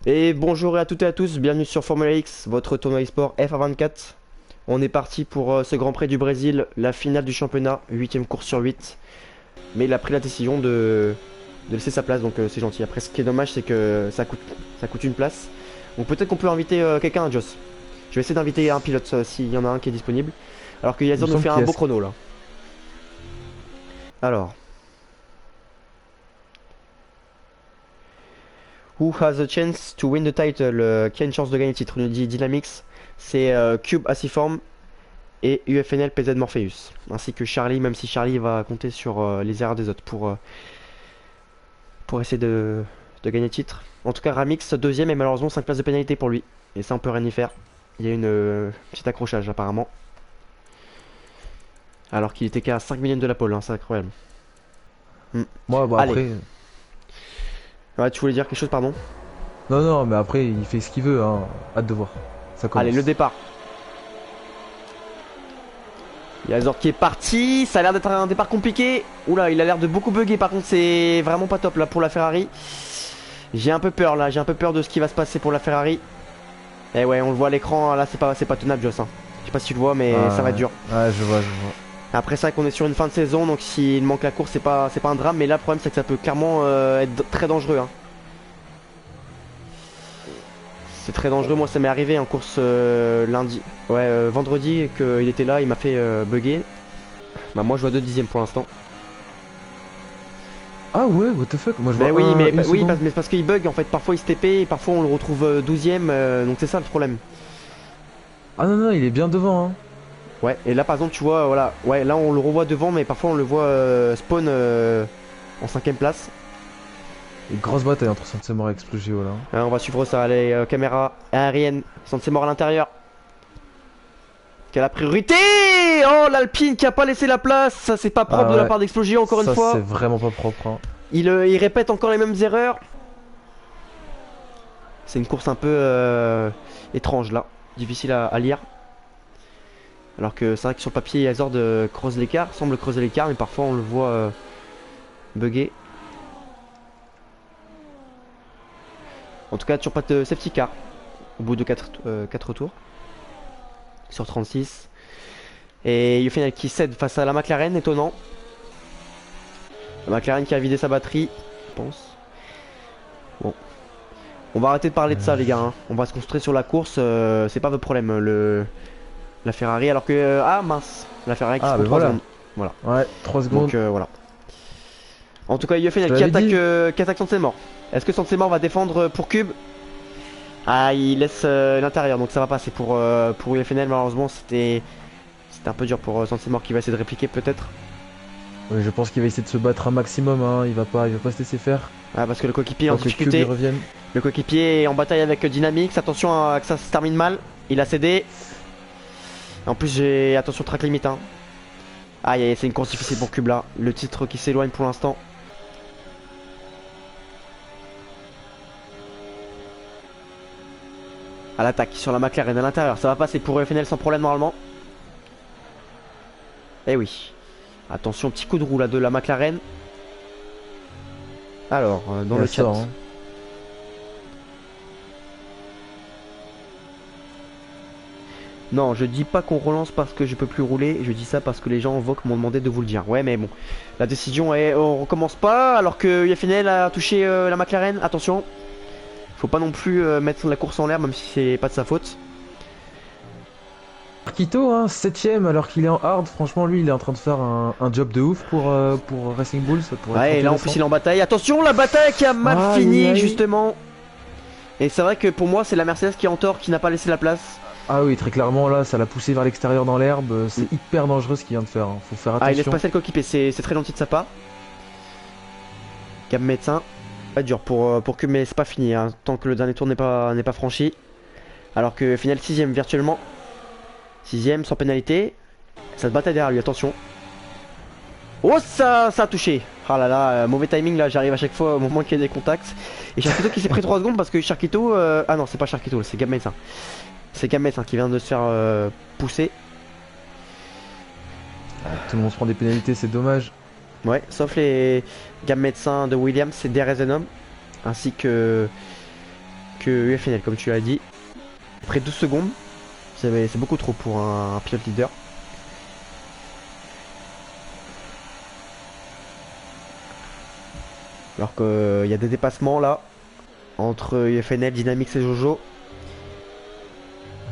Et bonjour à toutes et à tous, bienvenue sur Formula X, votre tournoi e-sport F1 24. On est parti pour ce Grand Prix du Brésil, la finale du championnat, 8ème course sur 8. Mais il a pris la décision de laisser sa place, donc c'est gentil. Après, ce qui est dommage, c'est que ça coûte une place. Donc peut-être qu'on peut inviter quelqu'un, Joss. Je vais essayer d'inviter un pilote s'il y en a un qui est disponible. Alors que Il me Yazor nous semble fait un qu'il y beau a... chrono là. Alors, who has a chance to win the title? Qui a une chance de gagner le titre? Nous dit Dynamix. C'est Cube Aciform et UFNL PZ Morpheus, ainsi que Charlie, même si Charlie va compter sur les erreurs des autres pour essayer de gagner le titre. En tout cas, Ramix deuxième et malheureusement 5 places de pénalité pour lui. Et ça, on peut rien y faire. Il y a une petit accrochage apparemment. Alors qu'il était qu'à 5 millions de la pole, hein, c'est incroyable. Hmm. Moi, bah Allez, après... ouais, tu voulais dire quelque chose, pardon? Non, non, mais après, il fait ce qu'il veut, hein. Hâte de voir. Ça Allez, le commence. départ. Il y a Zord qui est parti, ça a l'air d'être un départ compliqué. Oula, il a l'air de beaucoup bugger, par contre c'est vraiment pas top là pour la Ferrari. J'ai un peu peur là, j'ai un peu peur de ce qui va se passer pour la Ferrari. Eh ouais, on le voit à l'écran, là c'est pas tenable, Joss, hein. Je sais pas si tu le vois, mais ça va être Ouais, dur. ouais, je vois, je vois. Après ça qu'on est sur une fin de saison, donc s'il manque la course c'est pas un drame. Mais là le problème c'est que ça peut clairement être très dangereux, hein. C'est très dangereux, moi ça m'est arrivé en course lundi. Ouais, vendredi qu'il était là, il m'a fait bugger. Bah moi je vois 2 dixièmes pour l'instant. Ah ouais, what the fuck? Moi, je Bah vois oui, mais une oui, seconde. mais parce qu'il bug en fait. Parfois il se TP, et parfois on le retrouve 12ème, donc c'est ça le problème. Ah non, non, il est bien devant, hein. Ouais, et là par exemple, tu vois, voilà, ouais, là on le revoit devant, mais parfois on le voit spawn en 5ème place. Une grosse bataille entre Sansemor et Explogio, là. On va suivre ça, allez, caméra aérienne, mort à l'intérieur. Quelle a la priorité? Oh, l'Alpine qui a pas laissé la place, ça c'est pas propre Ah de la ouais, part d'Explosion encore une ça, c'est fois. vraiment pas propre, hein. Il répète encore les mêmes erreurs. C'est une course un peu étrange là, difficile à lire. Alors que c'est vrai que sur le papier, Hazard creuse l'écart, semble creuser l'écart, mais parfois on le voit bugger. En tout cas, toujours pas de safety car au bout de 4 tours sur 36. Et Yuffenel qui cède face à la McLaren, étonnant. La McLaren qui a vidé sa batterie, je pense. Bon, on va arrêter de parler de ça, les gars, hein. On va se concentrer sur la course, c'est pas votre problème, la Ferrari. Alors que. Ah mince, la Ferrari qui se Ah, prend ben 3 voilà. secondes. Voilà. Ouais, 3 Donc secondes. voilà. En tout cas, Je te UFNL l'avais dit. qui attaque Sansemor. Est-ce que Sansemor va défendre pour Cube? Ah, il laisse l'intérieur, donc ça va passer pour UFNL. Malheureusement, c'était un peu dur pour Sansemor qui va essayer de répliquer peut-être. Oui, je pense qu'il va essayer de se battre un maximum, hein. Il va pas se laisser faire. Ah, parce que le coéquipier est en Tant que Cube, il difficulté. revienne. Le coéquipier est en bataille avec Dynamix. Attention à que ça se termine mal. Il a cédé. En plus, j'ai attention track limite, hein. Aïe, c'est une course difficile pour Cube là. Le titre qui s'éloigne pour l'instant. À l'attaque sur la McLaren à l'intérieur. Ça va passer pour UFNL sans problème normalement. Eh oui. Attention, petit coup de roue là de la McLaren. Alors, dans Et le elle chat. sort, hein. Non, je dis pas qu'on relance parce que je peux plus rouler. Je dis ça parce que les gens en VOC m'ont demandé de vous le dire. Ouais, mais bon. La décision est. On recommence pas alors que UFNL a touché la McLaren. Attention. Faut pas non plus mettre la course en l'air, même si c'est pas de sa faute. Marquito, hein, 7ème alors qu'il est en hard. Franchement, lui, il est en train de faire un job de ouf pour Racing Bull. Ça pourrait Ouais, être et là en plus intéressant. il est en bataille. Attention, la bataille qui a mal Aïe, aïe, fini, aïe. justement. Et c'est vrai que pour moi, c'est la Mercedes qui est en tort, qui n'a pas laissé la place. Ah oui, très clairement, là, ça l'a poussé vers l'extérieur dans l'herbe. Mm. C'est hyper dangereux ce qu'il vient de faire, hein. Faut faire Ah, il laisse attention. passer le coéquipier, c'est très gentil de sa part. Gab médecin. Pas dur pour que, mais c'est pas fini, hein, tant que le dernier tour n'est pas franchi. Alors que final 6ème virtuellement. 6ème sans pénalité. Ça se battait derrière lui, attention. Oh, ça a touché. Ah là là, mauvais timing là, j'arrive à chaque fois au moment qu'il y a des contacts. Et Charquito qui s'est pris 3 secondes parce que Charquito. Ah non, c'est pas Charquito, c'est Gab médecin. C'est Gab médecin qui vient de se faire pousser. Tout le monde se prend des pénalités, c'est dommage. Ouais, sauf les gammes médecins de Williams et DRS Venom, ainsi que que UFNL, comme tu l'as dit. Après 12 secondes, c'est beaucoup trop pour un pilote leader. Alors qu'il y a des dépassements là entre UFNL, Dynamics et Jojo.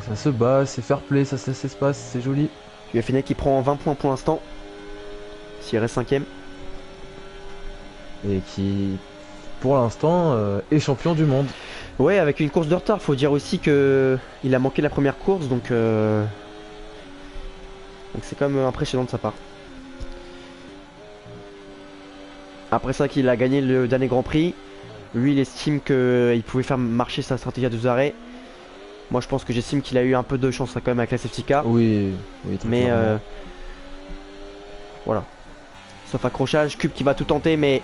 Ça se bat, c'est fair play, ça se passe, c'est joli. UFNL qui prend 20 points pour l'instant. S'il reste 5ème. Et qui, pour l'instant, est champion du monde. Ouais, avec une course de retard. Faut dire aussi que il a manqué la première course, donc c'est quand même impressionnant de sa part. Après ça qu'il a gagné le dernier Grand Prix, lui il estime qu'il pouvait faire marcher sa stratégie à 2 arrêts. Moi je pense que j'estime qu'il a eu un peu de chance quand même avec la safety car. Oui, très Mais clairement. voilà. Sauf accrochage, Cube qui va tout tenter, mais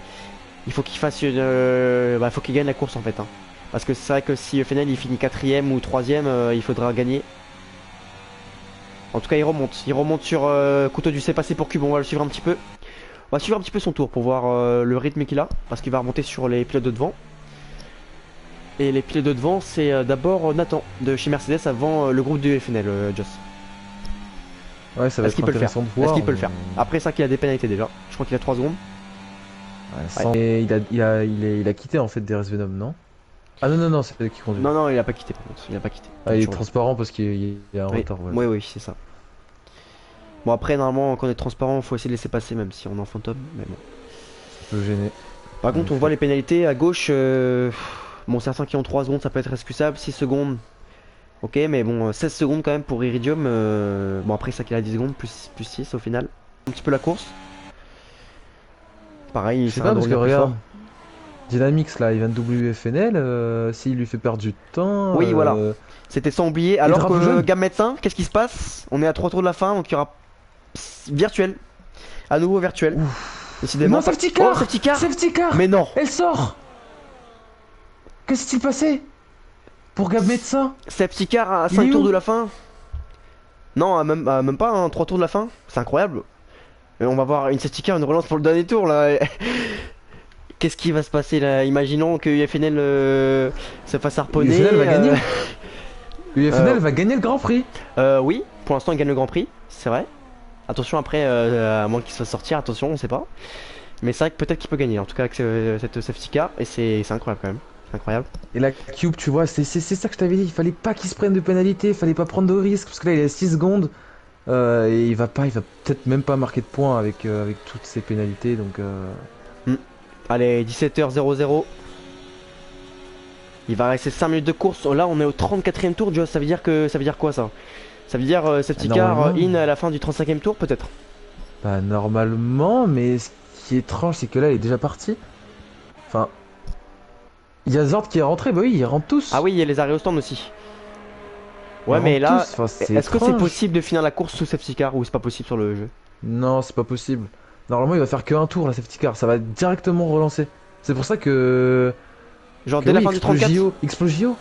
il faut qu'il fasse une, faut qu'il gagne la course en fait. Hein. Parce que c'est vrai que si FNL il finit 4ème ou 3ème, il faudra gagner. En tout cas il remonte sur couteau du C passé pour Cube, on va le suivre un petit peu. On va suivre un petit peu son tour pour voir le rythme qu'il a, parce qu'il va remonter sur les pilotes de devant. Et les pilotes de devant, c'est d'abord Nathan de chez Mercedes avant le groupe du FNL, Joss. Ouais, ça va Est-ce qu'il être peut le faire? intéressant de voir. Est-ce qu'il peut le faire? Après ça qu'il a des pénalités déjà. Je crois qu'il a 3 secondes. Ouais, et il a quitté en fait DRS Venom, non? Ah non, c'est lui qui conduit. Non, il a pas quitté par contre. Il a pas quitté. Ah, il est transparent parce qu'il y a un Oui. retard. Voilà. Oui, c'est ça. Bon après normalement quand on est transparent, faut essayer de laisser passer même si on est en fantôme. Mais bon. Ça peut gêner. Par contre on voit les pénalités à gauche. Bon certains qui ont 3 secondes ça peut être excusable. 6 secondes. Ok mais bon 16 secondes quand même pour Iridium. Bon après ça qu'il a 10 secondes plus 6 au final. Un petit peu la course. Pareil, Je sais pas parce que regarde. Dynamics là, il vient de WFNL, s'il lui fait perdre du temps. Oui voilà. C'était sans oublier. Alors que gamme médecin, qu'est-ce qui se passe? On est à 3 tours de la fin donc il y aura virtuel. À nouveau virtuel. Décidément. Non, safety car, oh, safety car. Safety car. Mais non. Elle sort. Qu'est-ce qui s'est passé pour Gab Médecin? Safety car à 5 tours de la fin. Non, même pas, hein, 3 tours de la fin. C'est incroyable. Et on va voir une safety car, une relance pour le dernier tour là. Qu'est-ce qui va se passer là? Imaginons que UFNL se fasse harponner. UFNL va gagner. UFNL va gagner le Grand Prix. Oui, pour l'instant il gagne le Grand Prix, c'est vrai. Attention après, à moins qu'il se fasse sortir, attention, on sait pas. Mais c'est vrai que peut-être qu'il peut gagner, en tout cas avec cette safety car. Et c'est incroyable quand même. C'est incroyable. Et la Cube, tu vois, c'est ça que je t'avais dit. Il fallait pas qu'il se prenne de pénalité, il fallait pas prendre de risques. Parce que là il est à 6 secondes. Et il va peut-être même pas marquer de points avec toutes ces pénalités. Donc. Allez, 17h00. Il va rester 5 minutes de course. Là, on est au 34e tour, Joss. Ça veut dire quoi ça? Ça veut dire safety car in à la fin du 35e tour, peut-être? Bah, normalement, mais ce qui est étrange, c'est que là, il est déjà parti. Enfin. Il y a Zord qui est rentré, bah oui, ils rentrent tous. Ah oui, il y a les arrêts au stand aussi. Ouais, mais là, est-ce que c'est possible de finir la course sous safety car ou c'est pas possible sur le jeu? Non, c'est pas possible. Normalement, il va faire que un tour la safety car, ça va directement relancer. C'est pour ça que. Genre dès la fin du 34. Explogio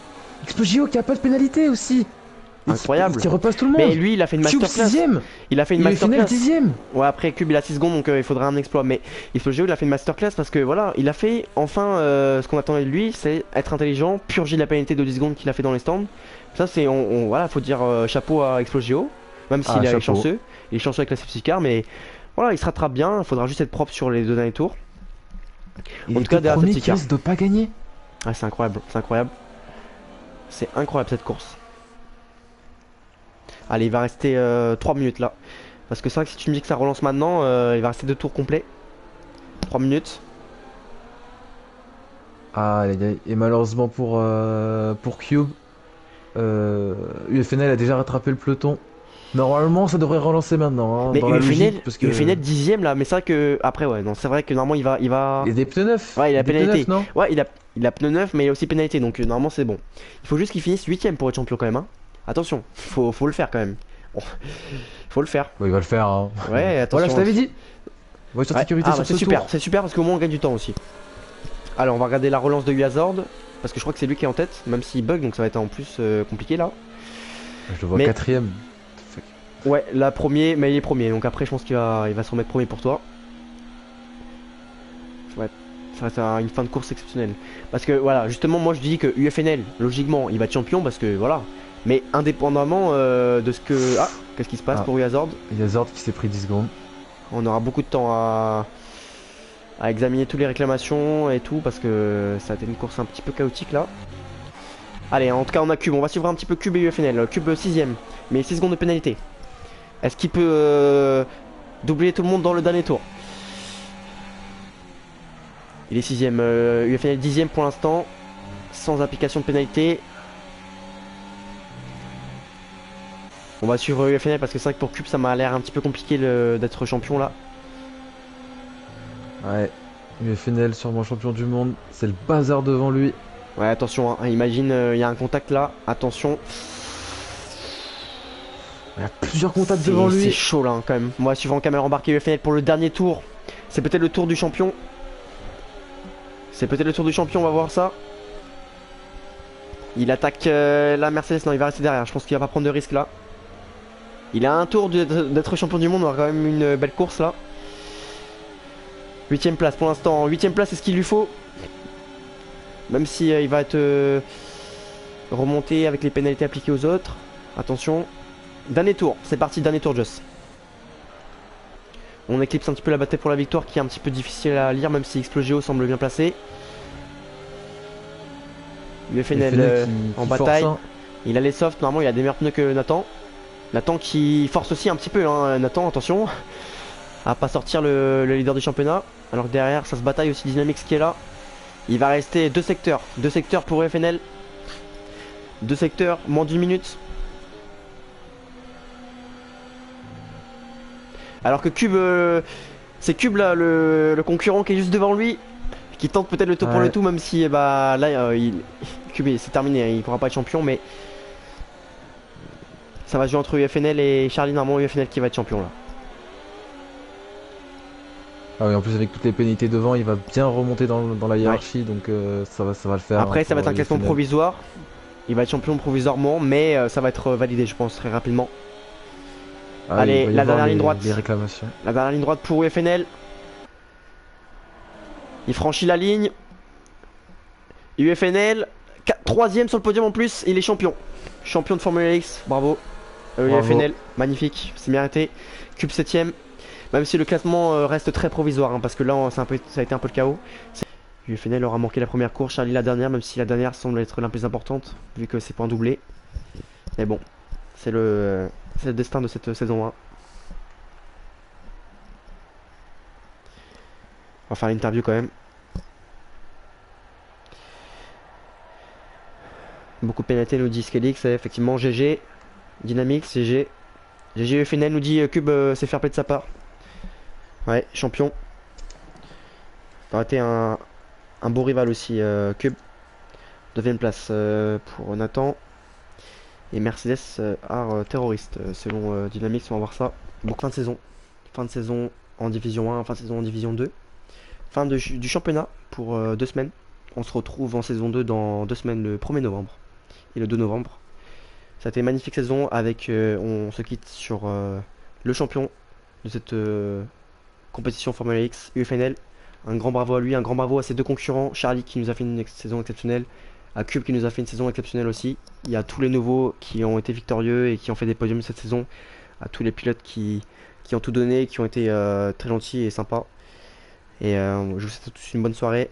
qui a pas de pénalité aussi. Incroyable. Qui repasse tout le monde. Mais lui, il a fait une masterclass. Il a fait une masterclass. 10ème. Ouais, après Cube, il a 6 secondes donc il faudrait un exploit. Mais Explogio, il a fait une masterclass parce que voilà, il a fait enfin ce qu'on attendait de lui, c'est être intelligent, purger la pénalité de 10 secondes qu'il a fait dans les stands. Ça, c'est. Voilà, faut dire chapeau à Explogio. Même s'il est chanceux. Il est chanceux avec la safety car, mais. Voilà, il se rattrape bien, il faudra juste être propre sur les 2 derniers tours. En tout cas, derrière safety car. Il de pas gagner. Ah, c'est incroyable, c'est incroyable. C'est incroyable cette course. Allez, il va rester 3 minutes là. Parce que c'est vrai que si tu me dis que ça relance maintenant, il va rester 2 tours complets. 3 minutes. Ah, et malheureusement pour Cube, UFNL a déjà rattrapé le peloton. Normalement, ça devrait relancer maintenant. Hein, mais UFNL, parce que UFNL 10ème là, mais c'est vrai que après ouais, non, c'est vrai que normalement il va. Il a des pneus neufs. Ouais, il a pénalité. Non ouais, il a pneu neuf, mais il a aussi pénalité, donc normalement c'est bon. Il faut juste qu'il finisse 8ème pour être champion quand même. Hein. Attention, faut le faire quand même. Bon, faut le faire. Bon, il va le faire. Hein. Ouais, attention. Voilà, je t'avais dit. Voiture de sécurité sur c'est super, c'est super parce qu'au moins on gagne du temps aussi. Alors on va regarder la relance de Yazord parce que je crois que c'est lui qui est en tête, même s'il bug, donc ça va être en plus compliqué là. Je le vois 4ème. Ouais, là premier, mais il est premier, donc après je pense qu'il va se remettre premier pour toi. Ouais. Ça reste une fin de course exceptionnelle. Parce que voilà, justement, moi je dis que UFNL, logiquement, il va être champion parce que voilà. Mais indépendamment de ce que. Ah, qu'est-ce qui se passe pour Yazord? Il y a Zord qui s'est pris 10 secondes. On aura beaucoup de temps à examiner toutes les réclamations et tout parce que ça a été une course un petit peu chaotique là. Allez, en tout cas, on a Cube. On va suivre un petit peu Cube et UFNL. Cube 6ème, mais 6 secondes de pénalité. Est-ce qu'il peut doubler tout le monde dans le dernier tour? Il est 6ème. UFNL 10ème pour l'instant, sans application de pénalité. On va suivre UFNL parce que c'est vrai que pour Cube, ça m'a l'air un petit peu compliqué d'être champion là. Ouais, UFNL sûrement champion du monde, c'est le bazar devant lui. Ouais, attention, hein. Imagine, il y a un contact là, attention. Il y a plusieurs contacts devant lui. C'est chaud là hein, quand même. Moi, suivant caméra embarquée UFNL pour le dernier tour. C'est peut-être le tour du champion. C'est peut-être le tour du champion, on va voir ça. Il attaque la Mercedes, non, il va rester derrière. Je pense qu'il va pas prendre de risque là. Il a un tour d'être champion du monde, on aura quand même une belle course là. 8ème place pour l'instant. 8ème place, c'est ce qu'il lui faut. Même si il va être remonté avec les pénalités appliquées aux autres. Attention. Dernier tour, c'est parti, dernier tour Joss. On éclipse un petit peu la bataille pour la victoire qui est un petit peu difficile à lire même si Explogeo semble bien placé. UFNL en bataille. Force, hein. Il a les softs, normalement il a des meilleurs pneus que Nathan. Nathan qui force aussi un petit peu, hein. Nathan, attention à pas sortir le leader du championnat. Alors que derrière ça se bataille aussi Dynamix qui est là. Il va rester 2 secteurs. 2 secteurs pour UFNL. 2 secteurs, moins d'1 minute. Alors que Cube, c'est Cube là, le concurrent qui est juste devant lui, qui tente peut-être le tout pour le tout, même si bah là, Cube c'est terminé, hein, il pourra pas être champion, mais ça va jouer entre UFNL et Charlie, normalement UFNL qui va être champion là. Ah oui, en plus avec toutes les pénalités devant, il va bien remonter dans la hiérarchie, donc ça va le faire. Après, hein, ça va être un classement provisoire. Il va être champion provisoirement, mais ça va être validé, je pense, très rapidement. Ah, allez, la dernière ligne droite. Les réclamations. La dernière ligne droite pour UFNL. Il franchit la ligne. UFNL, 3ème sur le podium en plus, il est champion. Champion de Formula X, bravo. UFNL, magnifique, c'est mérité. Cube 7ème. Même si le classement reste très provisoire, hein, parce que là ça a été un peu le chaos. UFNL aura manqué la première course, Charlie la dernière, même si la dernière semble être la plus importante, vu que c'est pas un doublé. Mais bon, c'est le destin de cette saison 1. On va faire l'interview quand même. Beaucoup de pénalités nous dit Skelix, c'est effectivement GG. Dynamics, GG. GG UFNL nous dit Cube c'est fair play de sa part. Ouais, champion. Ça aurait été un beau rival aussi, Cube. 2ème place pour Nathan. Et Mercedes art terroriste selon Dynamics, on va voir ça. Donc fin de saison. Fin de saison en division 1, fin de saison en division 2. Fin du championnat pour 2 semaines. On se retrouve en saison 2 dans 2 semaines, le 1er novembre et le 2 novembre. Ça a été une magnifique saison avec, on se quitte sur le champion de cette compétition Formula X, UFNL. Un grand bravo à lui, un grand bravo à ses 2 concurrents. Charlie qui nous a fait une saison exceptionnelle. À Cube qui nous a fait une saison exceptionnelle aussi. Il y a tous les nouveaux qui ont été victorieux et qui ont fait des podiums cette saison. À tous les pilotes qui ont tout donné, qui ont été très gentils et sympas. Et je vous souhaite à tous une bonne soirée.